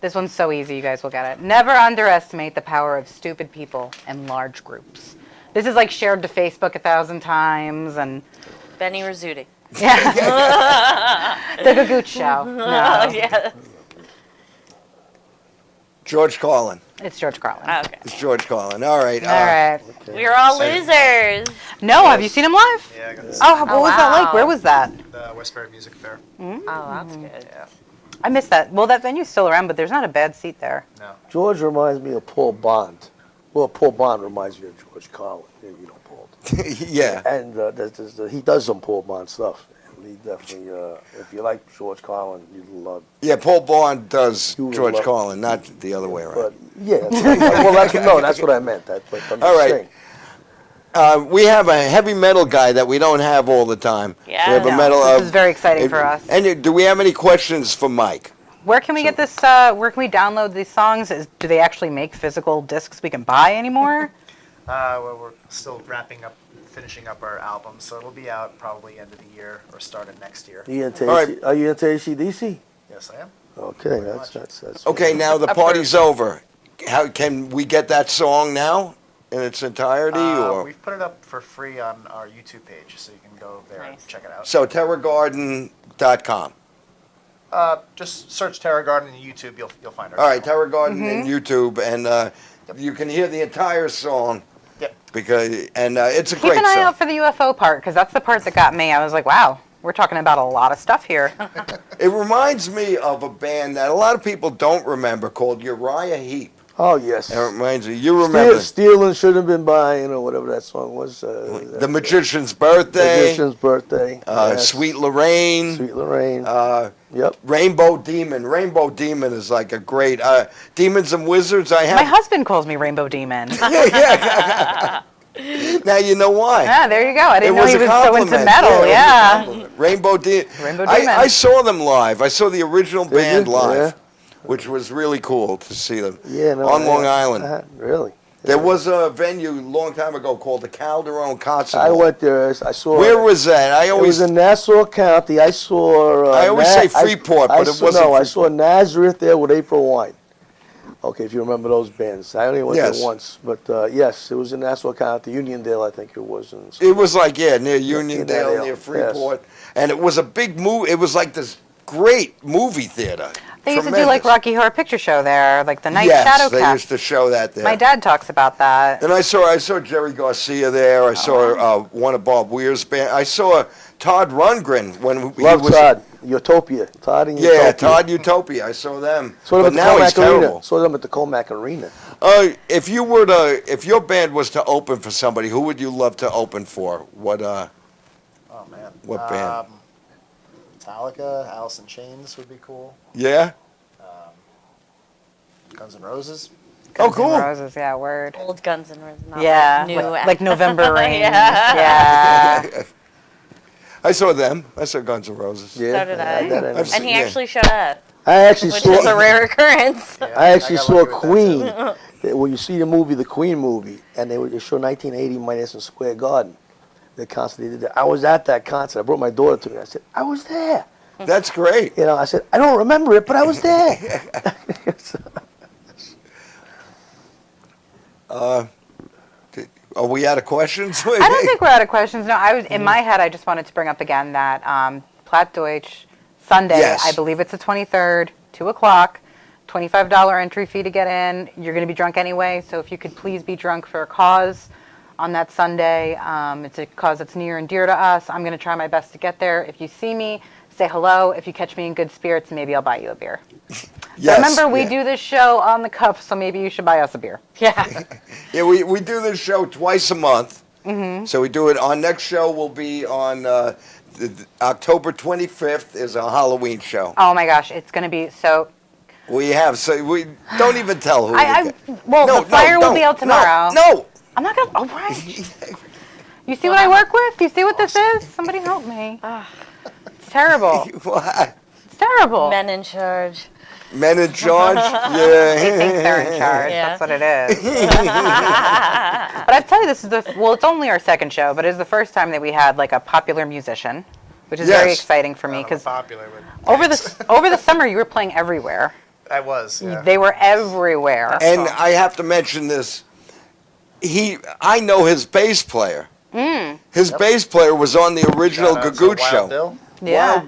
this one's so easy, you guys will get it. Never underestimate the power of stupid people in large groups. This is like shared to Facebook 1,000 times, and Benny Rizzuti. yeah. The Gagootz show. Oh, No, yeah. George Carlin. it's George Carlin. Okay. It's George Carlin. All right. All right. We're all losers. No, have you seen him live? Yeah, I got this. Oh, what was that like? wow. Where was that? The Westbury Music Fair. Oh, that's good. Yeah. I missed that. Well, that venue's still around, but there's not a bad seat there. No. George reminds me of Paul Bond. Well, Paul Bond reminds me of George Carlin. You know, Paul. Yeah. And he does some Paul Bond stuff. And he definitely, if you like George Carlin, you'll love. Yeah, Paul Bond does You would George love- Carlin, not the other way around. But yeah, that's what I meant. But I'm All just right. saying. We have a heavy metal guy that we don't have all the time. Yeah. We have a No, metal. this is very exciting for us. And do we have any questions for Mike? Where can we get this? Where can we download these songs? Do they actually make physical discs we can buy anymore? Well, we're still finishing up our album, so it'll be out probably end of the year or start of next year. Are you into All right. Are you into AC/DC? Yes, I am. Okay, that's Okay, now the Approved. party's over. how can we get that song now in its entirety? Or We've put it up for free on our YouTube page, so you can go there Nice. and check it out. so TerraGarden.com. Just search Terra Garden in YouTube. You'll find our All right, channel. Terra Garden in YouTube, and you can hear the entire song. Yep. Because it's a Keep great an eye song. out for the UFO part, because that's the part that got me. I was like, wow, we're talking about a lot of stuff here. It reminds me of a band that a lot of people don't remember called Uriah Heep. Oh, yes. It reminds you remember Stealing should have been buying, or whatever that song was. The Magician's Birthday, Magician's Birthday. Yes. Sweet Lorraine, Sweet Lorraine. Yep. Rainbow Demon. Rainbow Demon is like a great Demons and Wizards. I My have. husband calls me Rainbow Demon. Now you know why. Yeah, there you go. I didn't It know he a was so into compliment. metal. it was a Yeah. compliment. Rainbow Demon. Rainbow Demon. I saw them live. I saw the original Did band you? live, Yeah. which was really cool to see them Yeah, no, on Long Island. Really? There was a venue a long time ago called the Calderon Concert I Hall. went there. I saw. Where was that? I It always was in Nassau County. I saw. I always say Freeport, but it wasn't No, I Freeport. saw Nazareth there with April Wine. Okay, if you remember those bands. I only went Yes. there once, but yes, it was in Nassau County, Uniondale, I think it was. It was like near Uniondale, Uniondale, near yes. Freeport, and it was a big movie. It was like this great movie theater. They used to do like Tremendous. Rocky Horror Picture Show there, like the Night Yes, Shadow they Cast. used to show that there. My dad talks about that. And I saw Jerry Garcia there. I saw one of Bob Weir's band. I saw Todd Rundgren when he Love was. Todd, Utopia. Todd and Yeah, Utopia. Todd Utopia. I saw them. Saw them But at the now he's Comac Arena. terrible. Saw them at the Comac Arena. If your band was to open for somebody, who would you love to open for? What Oh man. What band? Metallica, Alice in Chains would be cool. Yeah. Guns N' Roses. Oh, cool. Roses, yeah, word. Old Guns N' Roses. Not Yeah, New. like November Rain. Yeah. Yeah. I saw them. I saw Guns N' Roses. Yeah, So did I. had that I've energy. And he Yeah. actually showed up, I actually which saw. is a rare occurrence. I actually got saw lucky with that, Queen. too. When you see the movie, the Queen movie, and they show 1980 Madison Square Garden, the concert they did there. I was at that concert. I brought my daughter to me. I said, I was there. That's great. You know, I said, I don't remember it, but I was there. Are we out of questions? I don't think we're out of questions. No, I was in my head. I just wanted to bring up again that Plattdeutsch Sunday. Yes. I believe it's the 23rd, 2:00. $25 entry fee to get in. You're going to be drunk anyway, so if you could please be drunk for a cause on that Sunday. It's a cause that's near and dear to us. I'm going to try my best to get there. If you see me, say hello. If you catch me in good spirits, maybe I'll buy you a beer. Yes, Remember, we yeah. do this show on the cuff, so maybe you should buy us a beer. Yeah. Yeah, we do this show twice a month. Mm-hmm. So we do it. Our next show will be on October 25th. Is a Halloween show. Oh my gosh, it's going to be so. We don't even tell who. The flyer will be out tomorrow. No. I'm not gonna. Oh, right. You see what I work with? You see what this is? Somebody help me. It's terrible. What? It's terrible. Men in charge. Men in charge? They think Yeah. they're in charge. Yeah. That's what it is. But I tell you, this is it's only our second show, but it's the first time that we had like a popular musician, which is very Yes. exciting for me because Popular with. over the summer you were playing everywhere. I was. Yeah. They were everywhere. And I have to mention this. I know his bass player. His bass player was on the original Shout out to Gagootz Wild show. Bill. Yeah.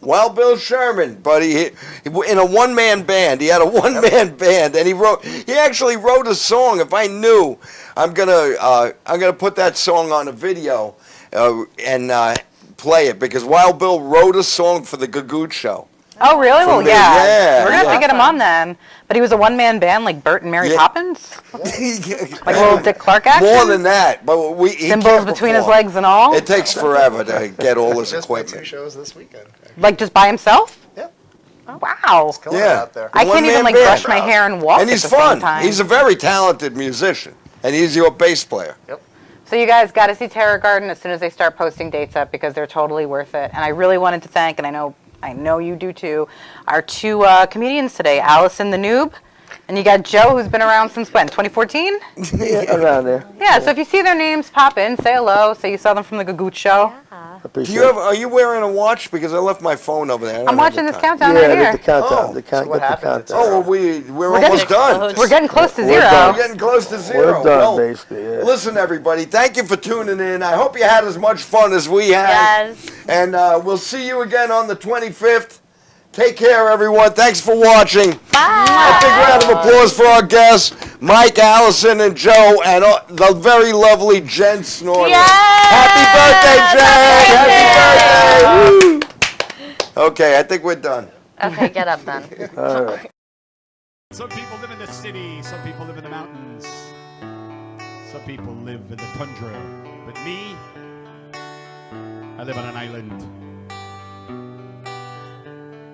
Wild Bill Sherman, but he in a one-man band. He had a one-man band, and he actually wrote a song. If I knew, I'm gonna put that song on a video and play it because Wild Bill wrote a song for the Gagootz show. Oh, really? Well, me, yeah. yeah, We're going to have yeah. to get him on then. But he was a one-man band like Bert and Mary Yeah. Poppins? Like a little Dick Clark action? More than that, but he Cymbals can't between his perform. legs and all? It takes forever to get all his Just played 2 equipment. shows this weekend. Like just by himself? Yeah. Wow. Killing it Yeah. out there. I can't even One-man like band. brush my hair and walk And he's at the same fun. time. He's a very talented musician, and he's your bass player. Yep. So you guys got to see Terror Garden as soon as they start posting dates up because they're totally worth it. And I really wanted to thank, and I know you do too, our 2 comedians today, Allison the Noob, and you got Joe, who's been around since when, 2014? Yeah, around there. Yeah, so if you see their names, pop in, say hello, say you saw them from the Gagootz show. Yeah. I appreciate Do you have? it. Are you wearing a watch? Because I left my phone over there. I don't I'm have watching the this time. countdown Yeah, right get here. the countdown. Oh. The count, So what get the happens? countdown. Oh, well, we're getting almost done. close. We're getting close to We're zero. done. We're getting close to zero. We're done, Well, basically. Yeah. listen, everybody. Thank you for tuning in. I hope you had as much fun as we had. Yes. And we'll see you again on the 25th. Take care, everyone. Thanks for watching. Bye. A big round of applause for our guests, Mike, Allison, and Joe, and the very lovely Jen Snorley. Yes! Happy birthday, Jen! Happy birthday! Woo! Okay, I think we're done. Okay, get up then. All right. Some people live in the city, some people live in the mountains, some people live in the tundra. But me, I live on an island.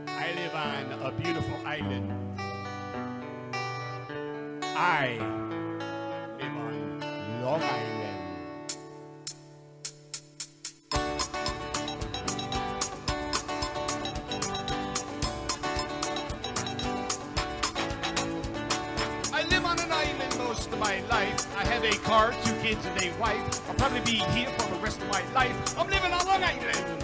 I live on a beautiful island. I live on Long Island. I live on an island most of my life. I have a car, 2 kids, and a wife. I'll probably be here for the rest of my life. I'm living on Long Island.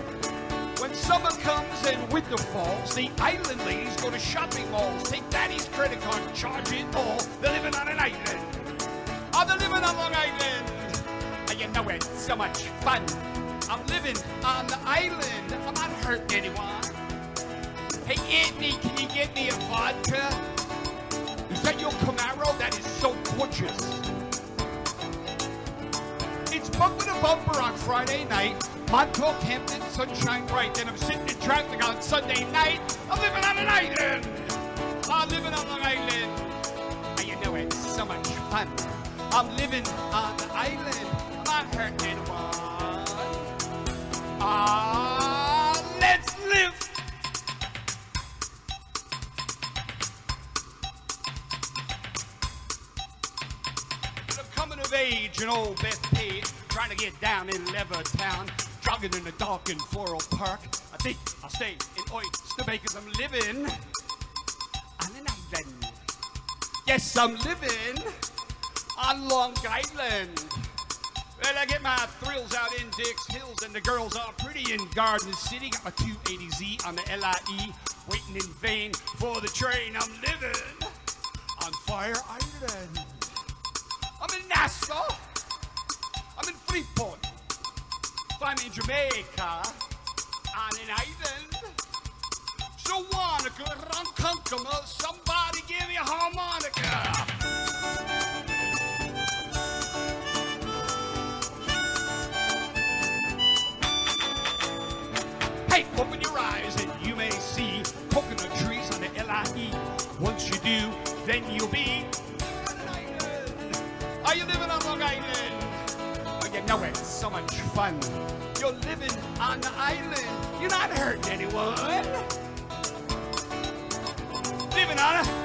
When summer comes and winter falls, the island ladies go to shopping malls, take daddy's credit card, charge it all. They're living on an island. Oh, they're living on Long Island. And you know it's so much fun. I'm living on the island. I'm not hurting anyone. Hey, Anthony, can you get me a vodka? Is that your Camaro? That is so gorgeous. It's bumper to bumper on Friday night. Montauk, Hampton, sunshine bright. Then I'm sitting in traffic on Sunday night. I'm living on an island. I'm living on Long Island. And you know it's so much fun. I'm living on the island. I'm not hurting anyone. Let's live. I'm coming of age in old Bethpage, trying to get down in Levittown, jogging in the dark in Floral Park. I think I'll stay in Oyster Bay 'cause I'm living on an island. Yes, I'm living on Long Island. Well, I get my thrills out in Dix Hills, and the girls are pretty in Garden City. Got my 280Z on the LIE, waiting in vain for the train. I'm living on Fire Island. I'm in Nassau. I'm in Freeport. If I'm in Jamaica, on an island. So Wanaka, Ronkonkoma, somebody give me a harmonica. Hey, open your eyes and you may see coconut trees on the LIE. Once you do, then you'll be living on an island. Are you living on Long Island? Oh, you know it's so much fun. You're living on the island. You're not hurting anyone. Living on a